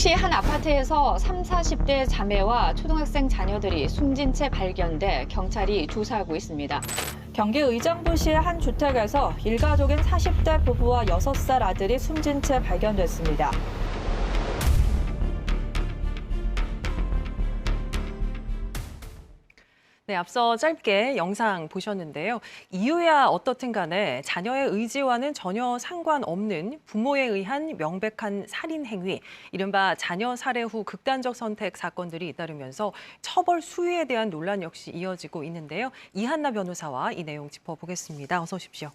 세종시 한 아파트에서 3, 40대 자매와 초등학생 자녀들이 숨진 채 발견돼 경찰이 조사하고 있습니다. 경기 의정부시의 한 주택에서 일가족인 40대 부부와 6살 아들이 숨진 채 발견됐습니다. 네, 앞서 짧게 영상 보셨는데요. 이유야 어떻든 간에 자녀의 의지와는 전혀 상관없는 부모에 의한 명백한 살인 행위, 이른바 자녀 살해 후 극단적 선택 사건들이 잇따르면서 처벌 수위에 대한 논란 역시 이어지고 있는데요. 이한나 변호사와 이 내용 짚어보겠습니다. 어서 오십시오.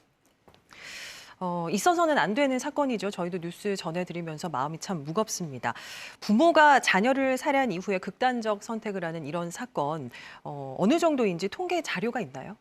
있어서는 안 되는 사건이죠. 저희도 뉴스 전해드리면서 마음이 참 무겁습니다. 부모가 자녀를 살해한 이후에 극단적 선택을 하는 이런 사건, 어느 정도인지 통계 자료가 있나요?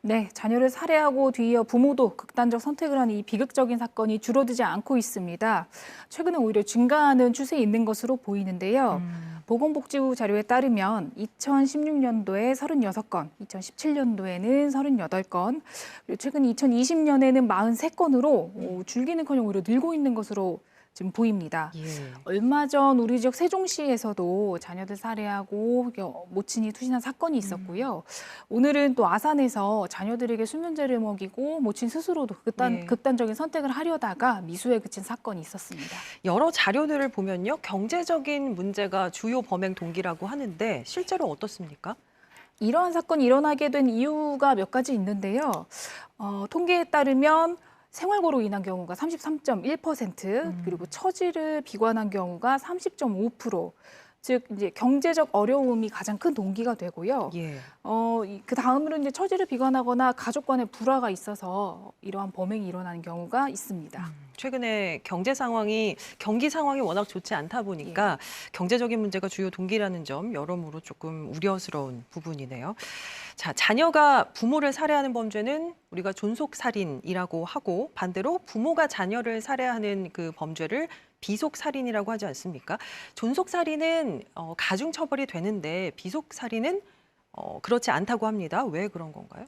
네, 자녀를 살해하고 뒤이어 부모도 극단적 선택을 하는 이 비극적인 사건이 줄어들지 않고 있습니다. 최근에 오히려 증가하는 추세에 있는 것으로 보이는데요. 보건복지부 자료에 따르면 2016년도에 36건, 2017년도에는 38건, 그리고 최근 2020년에는 43건으로 줄기는커녕 오히려 늘고 있는 것으로 지금 보입니다. 예. 얼마 전 우리 지역 세종시에서도 자녀들 살해하고 모친이 투신한 사건이 있었고요. 오늘은 또 아산에서 자녀들에게 수면제를 먹이고 모친 스스로도 극단적인 선택을 하려다가 미수에 그친 사건이 있었습니다. 여러 자료들을 보면요. 경제적인 문제가 주요 범행 동기라고 하는데 실제로 어떻습니까? 이러한 사건이 일어나게 된 이유가 몇 가지 있는데요. 통계에 따르면 생활고로 인한 경우가 33.1%, 그리고 처지를 비관한 경우가 30.5%, 즉 이제 경제적 어려움이 가장 큰 동기가 되고요. 예. 그 다음으로 이제 처지를 비관하거나 가족 간의 불화가 있어서 이러한 범행이 일어나는 경우가 있습니다. 최근에 경기 상황이 워낙 좋지 않다 보니까 경제적인 문제가 주요 동기라는 점 여러모로 조금 우려스러운 부분이네요. 자, 자녀가 부모를 살해하는 범죄는 우리가 존속살인이라고 하고 반대로 부모가 자녀를 살해하는 그 범죄를 비속살인이라고 하지 않습니까? 존속살인은 가중처벌이 되는데 비속살인은 그렇지 않다고 합니다. 왜 그런 건가요?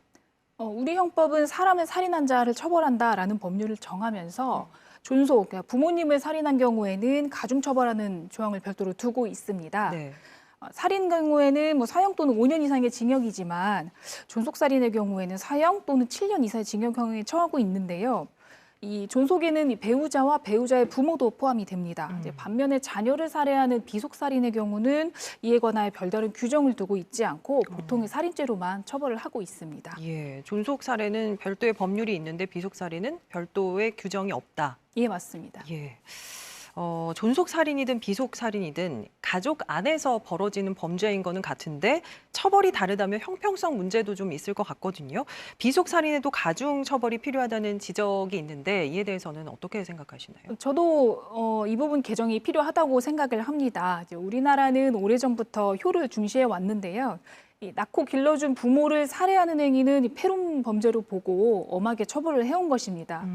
우리 형법은 사람을 살인한 자를 처벌한다라는 법률을 정하면서 존속, 그러니까 부모님을 살인한 경우에는 가중처벌하는 조항을 별도로 두고 있습니다. 네. 살인 경우에는 뭐 사형 또는 5년 이상의 징역이지만 존속살인의 경우에는 사형 또는 7년 이상의 징역형에 처하고 있는데요. 이 존속에는 이 배우자와 배우자의 부모도 포함이 됩니다. 이제 반면에 자녀를 살해하는 비속살인의 경우는 이에 관하여 별다른 규정을 두고 있지 않고 보통의 살인죄로만 처벌을 하고 있습니다. 예, 존속 살해는 별도의 법률이 있는데 비속 살인은 별도의 규정이 없다. 예, 맞습니다. 예. 존속 살인이든 비속 살인이든 가족 안에서 벌어지는 범죄인 거는 같은데 처벌이 다르다면 형평성 문제도 좀 있을 것 같거든요. 비속 살인에도 가중 처벌이 필요하다는 지적이 있는데 이에 대해서는 어떻게 생각하시나요? 저도 이 부분 개정이 필요하다고 생각을 합니다. 이제 우리나라는 오래전부터 효를 중시해 왔는데요. 이 낳고 길러준 부모를 살해하는 행위는 이 패륜 범죄로 보고 엄하게 처벌을 해온 것입니다.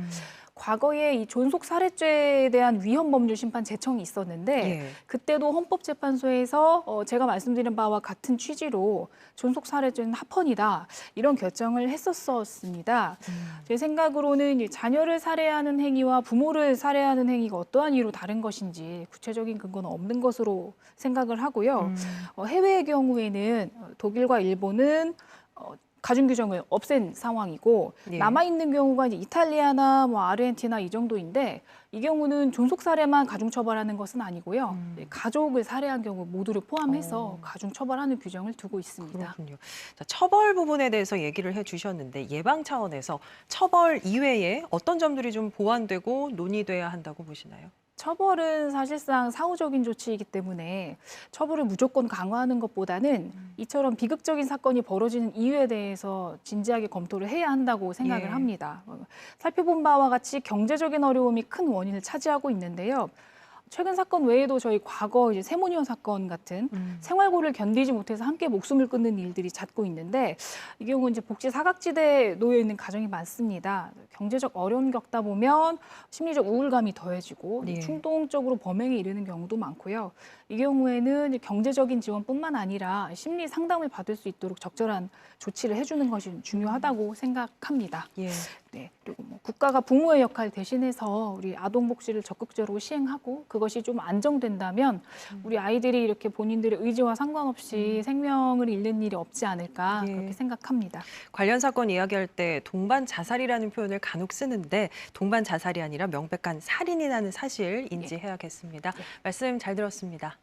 과거에 이 존속 살해죄에 대한 위헌 법률 심판 제청이 있었는데 그때도 헌법재판소에서 제가 말씀드린 바와 같은 취지로 존속 살해죄는 합헌이다 이런 결정을 했었습니다. 제 생각으로는 자녀를 살해하는 행위와 부모를 살해하는 행위가 어떠한 이유로 다른 것인지 구체적인 근거는 없는 것으로 생각을 하고요. 해외의 경우에는 독일과 일본은 가중 규정을 없앤 상황이고 남아있는 경우가 이제 이탈리아나 뭐 아르헨티나 이 정도인데 이 경우는 존속 살해만 가중 처벌하는 것은 아니고요. 가족을 살해한 경우 모두를 포함해서 가중 처벌하는 규정을 두고 있습니다. 그렇군요. 자, 처벌 부분에 대해서 얘기를 해주셨는데 예방 차원에서 처벌 이외에 어떤 점들이 좀 보완되고 논의돼야 한다고 보시나요? 처벌은 사실상 사후적인 조치이기 때문에 처벌을 무조건 강화하는 것보다는 이처럼 비극적인 사건이 벌어지는 이유에 대해서 진지하게 검토를 해야 한다고 생각을 합니다. 살펴본 바와 같이 경제적인 어려움이 큰 원인을 차지하고 있는데요. 최근 사건 외에도 저희 과거 이제 세모니아 사건 같은 생활고를 견디지 못해서 함께 목숨을 끊는 일들이 잦고 있는데 이 경우 이제 복지 사각지대에 놓여 있는 가정이 많습니다. 경제적 어려움 겪다 보면 심리적 우울감이 더해지고 충동적으로 범행에 이르는 경우도 많고요. 이 경우에는 경제적인 지원뿐만 아니라 심리 상담을 받을 수 있도록 적절한 조치를 해주는 것이 중요하다고 생각합니다. 예. 네, 그리고 뭐 국가가 부모의 역할 대신해서 우리 아동 복지를 적극적으로 시행하고 그것이 좀 안정된다면 우리 아이들이 이렇게 본인들의 의지와 상관없이 생명을 잃는 일이 없지 않을까 예. 그렇게 생각합니다. 관련 사건 이야기할 때 동반 자살이라는 표현을 간혹 쓰는데 동반 자살이 아니라 명백한 살인이라는 사실 인지해야겠습니다. 말씀 잘 들었습니다.